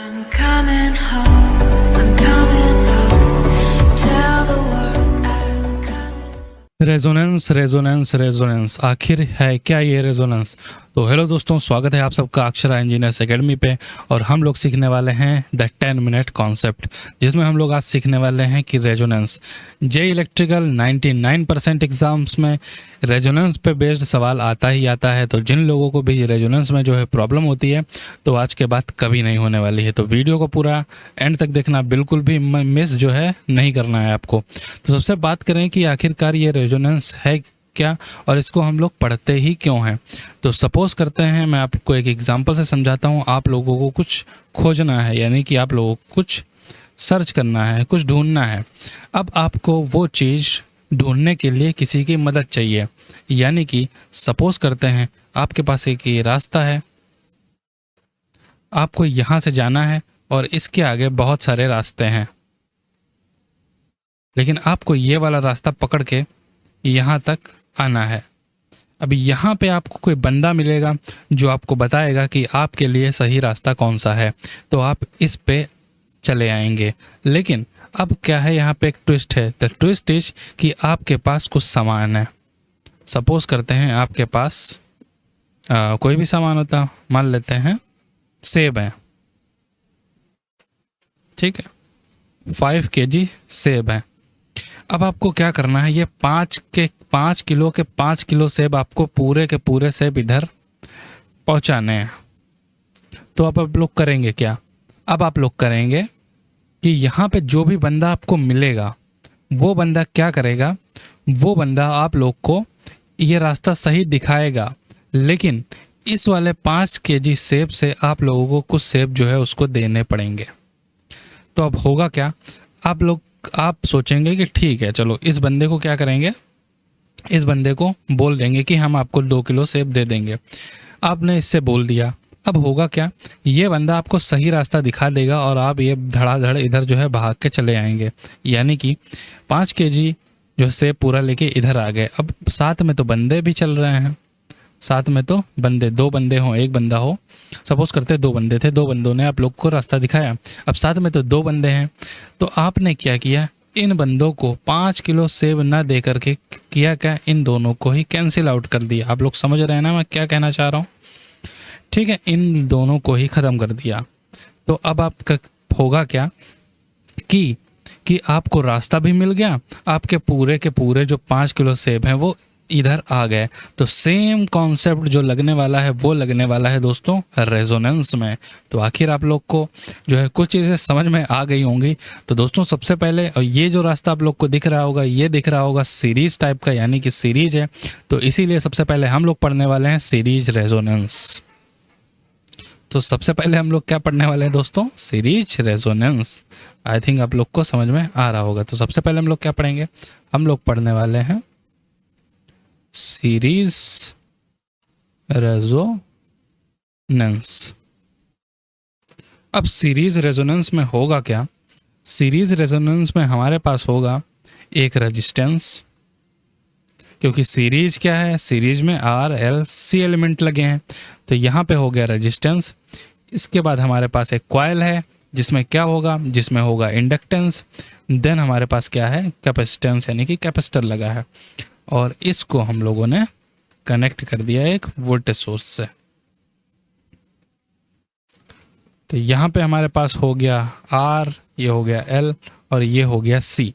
I'm coming home. I'm coming home. Tell the world I'm coming. Resonance resonance resonance, आखिर है क्या ये resonance. तो हेलो दोस्तों, स्वागत है आप सबका अक्षरा इंजीनियर्स एकेडमी पे। और हम लोग सीखने वाले हैं द 10 मिनट कॉन्सेप्ट, जिसमें हम लोग आज सीखने वाले हैं कि रेजोनेंस। जे इलेक्ट्रिकल 99% एग्जाम्स में रेजोनेंस पे बेस्ड सवाल आता ही आता है। तो जिन लोगों को भी रेजोनेंस में जो है प्रॉब्लम होती है, तो आज के बाद कभी नहीं होने वाली है। तो वीडियो को पूरा एंड तक देखना, बिल्कुल भी मिस जो है नहीं करना है आपको। तो सबसे बात करें कि आखिरकार ये रेजोनेंस है क्या और इसको हम लोग पढ़ते ही क्यों हैं। तो सपोज करते हैं, मैं आपको एक एग्जांपल से समझाता हूँ। आप लोगों को कुछ खोजना है, यानी कि आप लोगों को कुछ सर्च करना है, कुछ ढूंढना है। अब आपको वो चीज़ ढूंढने के लिए किसी की मदद चाहिए। यानी कि सपोज करते हैं आपके पास एक ये रास्ता है, आपको यहाँ से जाना है और इसके आगे बहुत सारे रास्ते हैं, लेकिन आपको ये वाला रास्ता पकड़ के यहाँ तक आना है। अभी यहाँ पे आपको कोई बंदा मिलेगा जो आपको बताएगा कि आपके लिए सही रास्ता कौन सा है, तो आप इस पे चले आएंगे। लेकिन अब क्या है, यहाँ पे एक ट्विस्ट है। द ट्विस्ट इज कि आपके पास कुछ सामान है। सपोज करते हैं आपके पास कोई भी सामान होता, मान लेते हैं सेब है, ठीक है, 5 kg सेब है। अब आपको क्या करना है, ये 5 किलो के 5 किलो सेब आपको पूरे के पूरे सेब इधर पहुंचाने हैं। तो अब आप लोग करेंगे क्या, अब आप लोग करेंगे कि यहाँ पे जो भी बंदा आपको मिलेगा, वो बंदा क्या करेगा, वो बंदा आप लोग को ये रास्ता सही दिखाएगा, लेकिन इस वाले 5 kg सेब से आप लोगों को कुछ सेब जो है उसको देने पड़ेंगे। तो अब होगा क्या, आप सोचेंगे कि ठीक है, चलो इस बंदे को क्या करेंगे, इस बंदे को बोल देंगे कि हम आपको 2 किलो सेब दे देंगे। आपने इससे बोल दिया। अब होगा क्या, ये बंदा आपको सही रास्ता दिखा देगा और आप ये धड़ाधड़ इधर जो है भाग के चले आएंगे। यानी कि 5 kg जो सेब पूरा लेके इधर आ गए। अब साथ में तो बंदे भी चल रहे हैं, साथ में तो बंदे, 2 बंदे हों, एक बंदा हो। सपोज करते 2 बंदे थे, 2 बंदों ने आप लोग को रास्ता दिखाया। अब साथ में तो 2 बंदे हैं, तो आपने क्या किया, इन बंदों को 5 किलो सेब ना दे करके किया क्या, इन दोनों को ही कैंसिल आउट कर दिया। आप लोग समझ रहे हैं ना मैं क्या कहना चाह रहा हूँ, ठीक है, इन दोनों को ही ख़त्म कर दिया। तो अब आपका होगा क्या कि आपको रास्ता भी मिल गया, आपके पूरे के पूरे जो 5 किलो सेब हैं वो इधर आ गए। तो सेम कॉन्सेप्ट जो लगने वाला है वो लगने वाला है दोस्तों रेजोनेंस में। तो आखिर आप लोग को जो है कुछ चीज़ें समझ में आ गई होंगी। तो दोस्तों सबसे पहले, और ये जो रास्ता आप लोग को दिख रहा होगा, ये दिख रहा होगा सीरीज टाइप का, यानी कि सीरीज है। तो इसीलिए सबसे पहले हम लोग पढ़ने वाले हैं सीरीज रेजोनेंस। तो सबसे पहले हम लोग क्या पढ़ने वाले हैं दोस्तों, सीरीज रेजोनेंस। आई थिंक आप लोग को समझ में आ रहा होगा। तो सबसे पहले हम लोग क्या पढ़ेंगे, हम लोग पढ़ने वाले हैं सीरीज रेजोनेंस। अब सीरीज रेजोनेंस में होगा क्या, सीरीज रेजोनेंस में हमारे पास होगा एक रेजिस्टेंस, क्योंकि सीरीज क्या है, सीरीज में RLC एलिमेंट लगे हैं। तो यहाँ पे हो गया रेजिस्टेंस। इसके बाद हमारे पास एक कॉइल है, जिसमें क्या होगा, जिसमें होगा इंडक्टेंस। देन हमारे पास क्या है, कैपेसिटेंस, यानी कि कैपेसिटर लगा है। और इसको हम लोगों ने कनेक्ट कर दिया एक वोल्टेज सोर्स से। तो यहाँ पे हमारे पास हो गया R, ये हो गया L और ये हो गया C।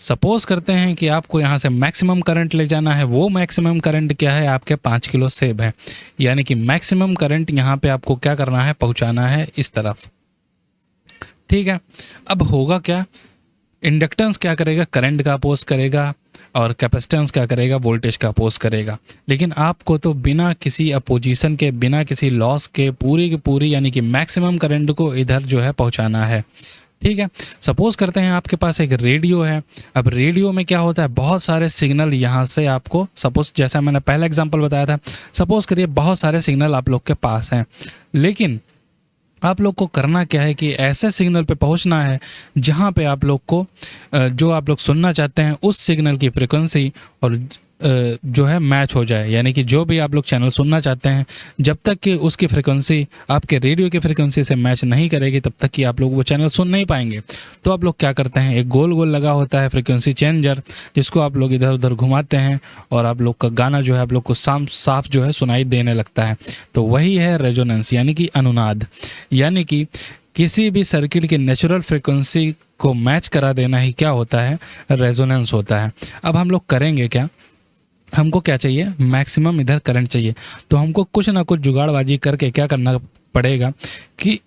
सपोज करते हैं कि आपको यहाँ से मैक्सिमम करंट ले जाना है। वो मैक्सिमम करंट क्या है, आपके 5 किलो सेब है। यानी कि मैक्सिमम करंट यहाँ पे आपको क्या करना है, पहुँचाना है इस तरफ, ठीक है। अब होगा क्या, इंडक्टेंस क्या करेगा, करंट का अपोज करेगा, और कैपेसिटेंस क्या करेगा, वोल्टेज का अपोज करेगा। लेकिन आपको तो बिना किसी अपोजिशन के, बिना किसी लॉस के पूरी की पूरी, यानी कि मैक्सिमम करंट को इधर जो है पहुंचाना है, ठीक है। सपोज करते हैं आपके पास एक रेडियो है। अब रेडियो में क्या होता है, बहुत सारे सिग्नल यहाँ से आपको, सपोज जैसा मैंने पहला एग्जांपल बताया था, सपोज करिए बहुत सारे सिग्नल आप लोग के पास हैं, लेकिन आप लोग को करना क्या है कि ऐसे सिग्नल पे पहुंचना है जहां पे आप लोग को जो आप लोग सुनना चाहते हैं उस सिग्नल की फ्रिक्वेंसी और जो है मैच हो जाए, यानी कि जो भी आप लोग चैनल सुनना चाहते हैं जब तक कि उसकी फ्रिक्वेंसी आपके रेडियो की फ्रिक्वेंसी से मैच नहीं करेगी तब तक कि आप लोग वो चैनल सुन नहीं पाएंगे। तो आप लोग क्या करते हैं, एक गोल गोल लगा होता है फ्रिक्वेंसी चेंजर, जिसको आप लोग इधर उधर घुमाते हैं और आप लोग का गाना जो है आप लोग को साफ जो है सुनाई देने लगता है। तो वही है रेजोनेंस यानी कि अनुनाद, यानी कि किसी भी सर्किट की नेचुरल फ्रिक्वेंसी को मैच करा देना ही क्या होता है, रेजोनेंस होता है। अब हम लोग करेंगे क्या, हमको क्या चाहिए, मैक्सिमम इधर करंट चाहिए। तो हमको कुछ ना कुछ जुगाड़बाजी करके क्या करना पड़ेगा कि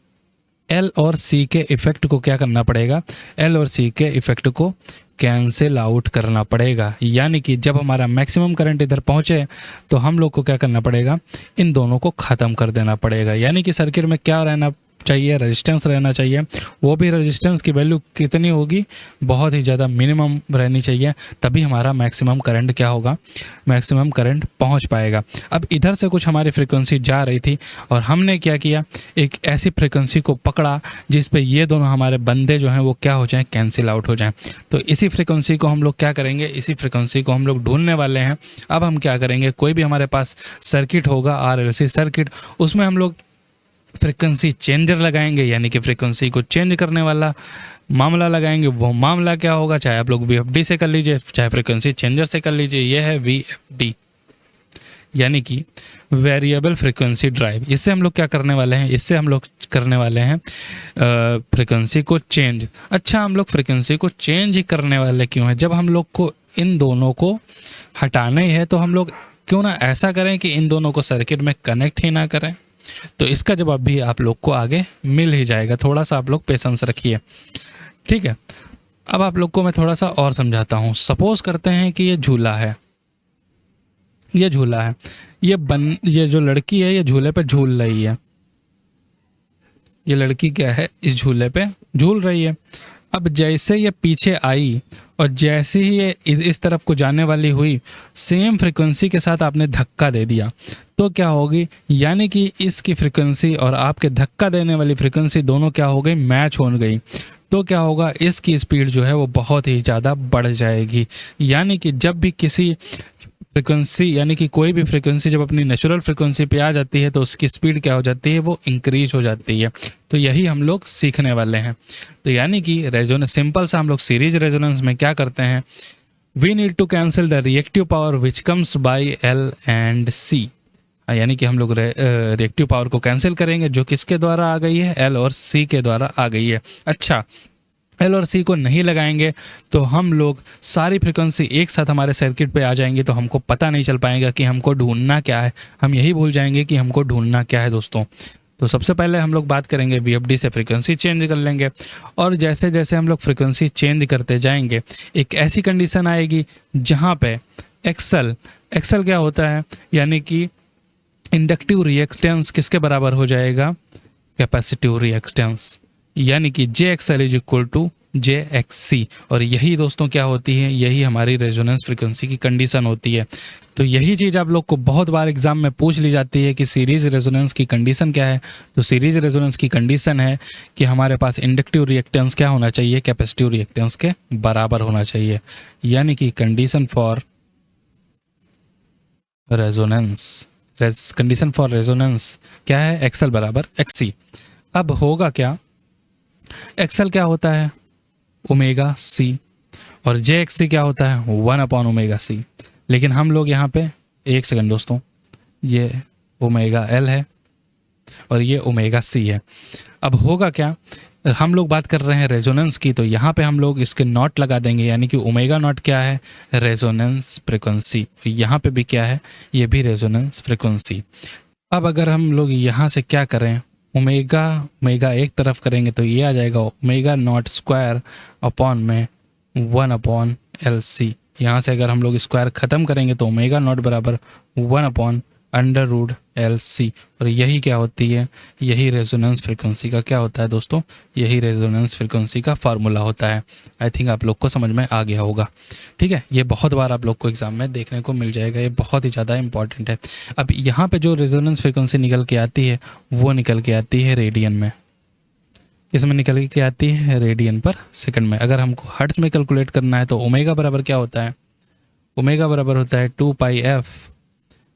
एल और सी के इफ़ेक्ट को क्या करना पड़ेगा, एल और सी के इफ़ेक्ट को कैंसिल आउट करना पड़ेगा। यानी कि जब हमारा मैक्सिमम करंट इधर पहुंचे तो हम लोग को क्या करना पड़ेगा, इन दोनों को ख़त्म कर देना पड़ेगा। यानी कि सर्किट में क्या रहना चाहिए, रेजिस्टेंस रहना चाहिए। वो भी रेजिस्टेंस की वैल्यू कितनी होगी, बहुत ही ज़्यादा मिनिमम रहनी चाहिए, तभी हमारा मैक्सिमम करंट क्या होगा, मैक्सिमम करंट पहुंच पाएगा। अब इधर से कुछ हमारी फ्रीक्वेंसी जा रही थी और हमने क्या किया, एक ऐसी फ्रीक्वेंसी को पकड़ा जिस पे ये दोनों हमारे बंदे जो हैं वो क्या हो जाएं, कैंसिल आउट हो जाएं। तो इसी फ्रीक्वेंसी को हम लोग क्या करेंगे, इसी फ्रीक्वेंसी को हम लोग ढूंढने वाले हैं। अब हम क्या करेंगे, कोई भी हमारे पास सर्किट होगा RLC सर्किट, उसमें हम लोग फ्रिक्वेंसी चेंजर लगाएंगे, यानी कि फ्रिक्वेंसी को चेंज करने वाला मामला लगाएंगे। वो मामला क्या होगा, चाहे आप लोग VFD से कर लीजिए, चाहे फ्रिक्वेंसी चेंजर से कर लीजिए, ये है VFD यानी कि वेरिएबल फ्रिक्वेंसी ड्राइव। इससे हम लोग क्या करने वाले हैं, इससे हम लोग करने वाले हैं फ्रिक्वेंसी को चेंज। अच्छा, हम लोग फ्रिक्वेंसी को चेंज ही करने वाले क्यों हैं, जब हम लोग को इन दोनों को हटाना ही है तो हम लोग क्यों ना ऐसा करें कि इन दोनों को सर्किट में कनेक्ट ही ना करें। तो इसका जवाब भी आप लोग को आगे मिल ही जाएगा, थोड़ा सा आप लोग पेशेंस रखिए, ठीक है। अब आप लोग को मैं थोड़ा सा और समझाता हूँ। सपोज करते हैं कि ये झूला है, ये झूला है, ये जो लड़की है ये झूले पे झूल रही है, ये लड़की क्या है, इस झूले पे झूल रही है। अब जैसे ये पीछे आई और जैसे ही ये इस तरफ को जाने वाली हुई, सेम फ्रिक्वेंसी के साथ आपने धक्का दे दिया तो क्या होगी, यानी कि इसकी फ्रिक्वेंसी और आपके धक्का देने वाली फ्रिक्वेंसी दोनों क्या हो गई, मैच हो गई। तो क्या होगा, इसकी स्पीड जो है वो बहुत ही ज़्यादा बढ़ जाएगी। यानी कि जब भी किसी फ्रिक्वेंसी, यानी कि कोई भी फ्रिक्वेंसी जब अपनी नेचुरल फ्रिक्वेंसी पे आ जाती है तो उसकी स्पीड क्या हो जाती है, वो इंक्रीज हो जाती है। तो यही हम लोग सीखने वाले हैं। तो यानी कि रेजोनेंस, सिंपल सा हम लोग सीरीज रेजोनेंस में क्या करते हैं, we need to cancel the reactive power which comes by L and C। यानी कि हम लोग रिएक्टिव पावर को कैंसिल करेंगे जो किसके द्वारा आ गई है, L और C के द्वारा आ गई है। अच्छा, L और C को नहीं लगाएंगे तो हम लोग सारी फ्रिक्वेंसी एक साथ हमारे सर्किट पे आ जाएंगी, तो हमको पता नहीं चल पाएगा कि हमको ढूंढना क्या है, हम यही भूल जाएंगे कि हमको ढूंढना क्या है दोस्तों। तो सबसे पहले हम लोग बात करेंगे VFD से फ्रिक्वेंसी चेंज कर लेंगे, और जैसे जैसे हम लोग फ्रिक्वेंसी चेंज करते जाएंगे एक ऐसी कंडीशन आएगी जहाँ पे एक्सल क्या होता है, यानी कि इंडक्टिव रिएक्टेंस किसके बराबर हो जाएगा, कैपेसिटिव रिएक्टेंस, यानी कि JXL is equal to JXC। और यही दोस्तों क्या होती है, यही हमारी रेजोनेंस फ्रिक्वेंसी की कंडीशन होती है। तो यही चीज़ आप लोग को बहुत बार एग्जाम में पूछ ली जाती है कि सीरीज रेजोनेंस की कंडीशन क्या है। तो सीरीज रेजोनेंस की कंडीशन है कि हमारे पास इंडक्टिव रिएक्टेंस क्या होना चाहिए, कैपेसिटिव रिएक्टेंस के बराबर होना चाहिए। यानी कि condition for resonance, condition for resonance क्या है, XL बराबर XC। अब होगा क्या, XL क्या होता है, ओमेगा C, और JXC क्या होता है, 1/ओमेगा C। लेकिन हम लोग यहाँ पे, एक सेकंड दोस्तों, ये ओमेगा L है और ये ओमेगा C है। अब होगा क्या, हम लोग बात कर रहे हैं रेजोनेंस की, तो यहाँ पे हम लोग इसके नॉट लगा देंगे, यानी कि ओमेगा नॉट क्या है, रेजोनेंस फ्रिक्वेंसी। यहाँ पे भी क्या है, ये भी रेजोनेंस फ्रिक्वेंसी। अब अगर हम लोग यहाँ से क्या करें, ओमेगा एक तरफ करेंगे तो ये आ जाएगा ओमेगा नॉट स्क्वायर अपॉन में 1/LC। यहाँ से अगर हम लोग स्क्वायर ख़त्म करेंगे तो ओमेगा नॉट बराबर 1/√LC। और यही क्या होती है, यही रेजोनेंस फ्रिक्वेंसी का क्या होता है दोस्तों, यही रेजोनेंस फ्रिक्वेंसी का फार्मूला होता है। आई थिंक आप लोग को समझ में आ गया होगा, ठीक है। ये बहुत बार आप लोग को एग्जाम में देखने को मिल जाएगा, ये बहुत ही ज़्यादा इंपॉर्टेंट है। अब यहाँ पे जो रेजोनेंस फ्रिक्वेंसी निकल के आती है वो निकल के आती है रेडियन में। इसमें निकल के आती है रेडियन पर सेकंड में। अगर हमको हर्ट्ज में कैलकुलेट करना है तो ओमेगा बराबर क्या होता है, ओमेगा बराबर होता है 2 पाई एफ।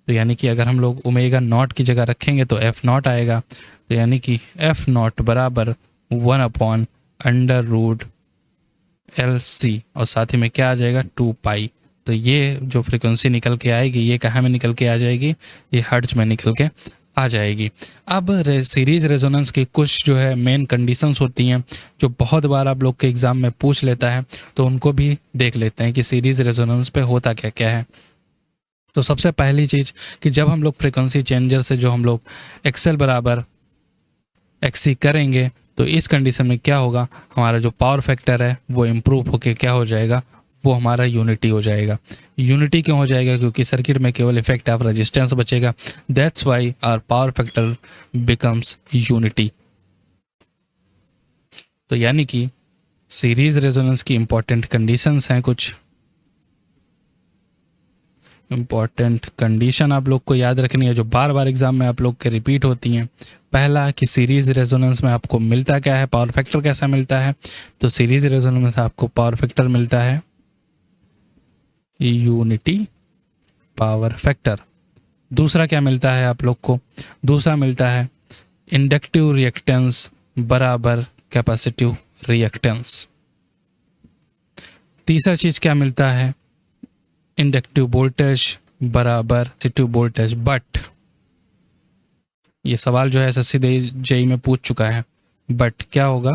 तो यानी कि अगर हम लोग ओमेगा नॉट की जगह रखेंगे तो एफ नॉट आएगा। तो यानी कि एफ नॉट बराबर 1/√LC और साथ ही में क्या आ जाएगा 2 पाई। तो ये जो फ्रीक्वेंसी निकल के आएगी ये कहाँ में निकल के आ जाएगी, ये हर्ट्ज में निकल के आ जाएगी। अब सीरीज रेजोनेंस की कुछ जो है मेन कंडीशंस होती हैं जो बहुत बार आप लोग के एग्ज़ाम में पूछ लेता है, तो उनको भी देख लेते हैं कि सीरीज रेजोनेंस पे होता क्या क्या है। तो सबसे पहली चीज़ कि जब हम लोग फ्रीक्वेंसी चेंजर से जो हम लोग XL बराबर XC करेंगे तो इस कंडीशन में क्या होगा, हमारा जो पावर फैक्टर है वो इम्प्रूव होके क्या हो जाएगा, वो हमारा यूनिटी हो जाएगा। यूनिटी क्यों हो जाएगा, क्योंकि सर्किट में केवल इफेक्ट ऑफ रेजिस्टेंस बचेगा। That's why our power factor becomes unity. तो यानी कि सीरीज रेजोनेंस की इंपॉर्टेंट कंडीशंस हैं, कुछ इंपॉर्टेंट कंडीशन आप लोग को याद रखनी है जो बार बार एग्जाम में आप लोग के रिपीट होती हैं। पहला कि सीरीज रेजोनेंस में आपको मिलता क्या है, पावर फैक्टर कैसा मिलता है। तो सीरीज रेजोनेंस में आपको पावर फैक्टर मिलता है यूनिटी पावर फैक्टर। दूसरा क्या मिलता है आप लोग को, दूसरा मिलता है इंडक्टिव रिएक्टेंस बराबर कैपेसिटिव रिएक्टेंस। तीसरा चीज क्या मिलता है, इंडक्टिव वोल्टेज बराबर कैपेसिटिव वोल्टेज। बट ये सवाल जो है एसएससी जेई में पूछ चुका है, बट क्या होगा,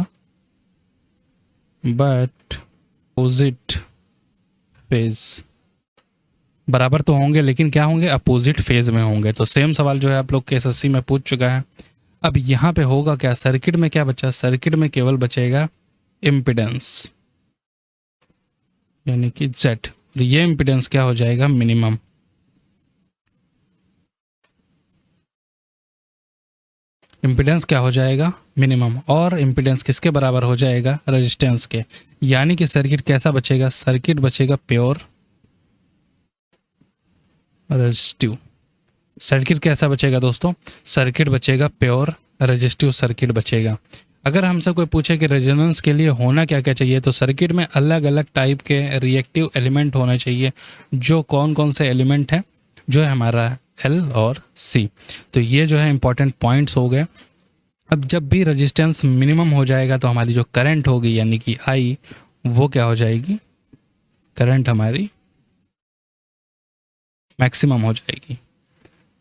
बट अपोजिट फेज बराबर तो होंगे लेकिन क्या होंगे, अपोजिट फेज में होंगे। तो सेम सवाल जो है आप लोग के एसएससी में पूछ चुका है। अब यहाँ पे होगा क्या, सर्किट में क्या बचा, सर्किट में केवल बचेगा इम्पिडेंस यानी कि Z। ये इम्पिडेंस क्या हो जाएगा, मिनिमम। इम्पिडेंस क्या हो जाएगा, मिनिमम। और इम्पिडेंस किसके बराबर हो जाएगा, रेजिस्टेंस के। यानी कि सर्किट कैसा बचेगा, सर्किट बचेगा प्योर रेजिस्टिव। सर्किट कैसा बचेगा दोस्तों, सर्किट बचेगा प्योर रेजिस्टिव सर्किट बचेगा। अगर हमसे कोई पूछे कि रेजोनेंस के लिए होना क्या क्या चाहिए, तो सर्किट में अलग अलग टाइप के रिएक्टिव एलिमेंट होने चाहिए। जो कौन कौन से एलिमेंट हैं, जो है हमारा L और C। तो ये जो है इंपॉर्टेंट पॉइंट्स हो गए। अब जब भी रेजिस्टेंस मिनिमम हो जाएगा तो हमारी जो करंट होगी यानी कि I वो क्या हो जाएगी, करंट हमारी मैक्सिमम हो जाएगी।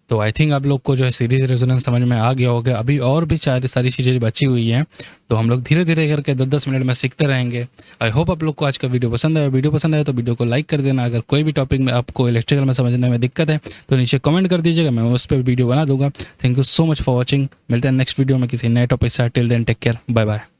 तो आई थिंक आप लोग को जो है सीरीज रेजोनेंस समझ में आ गया होगा। अभी और भी सारी चीज़ें बची हुई हैं, तो हम लोग धीरे धीरे करके 10-10 मिनट में सीखते रहेंगे। आई होप आप लोग को आज का वीडियो पसंद आया। वीडियो पसंद आया तो वीडियो को लाइक कर देना। अगर कोई भी टॉपिक में आपको इलेक्ट्रिकल में समझने में दिक्कत है तो नीचे कमेंट कर दीजिएगा, मैं उस पर वीडियो बना दूंगा। Thank you so much for watching. मिलते हैं नेक्स्ट वीडियो में किसी नए टॉपिक से। Till then take care, bye bye.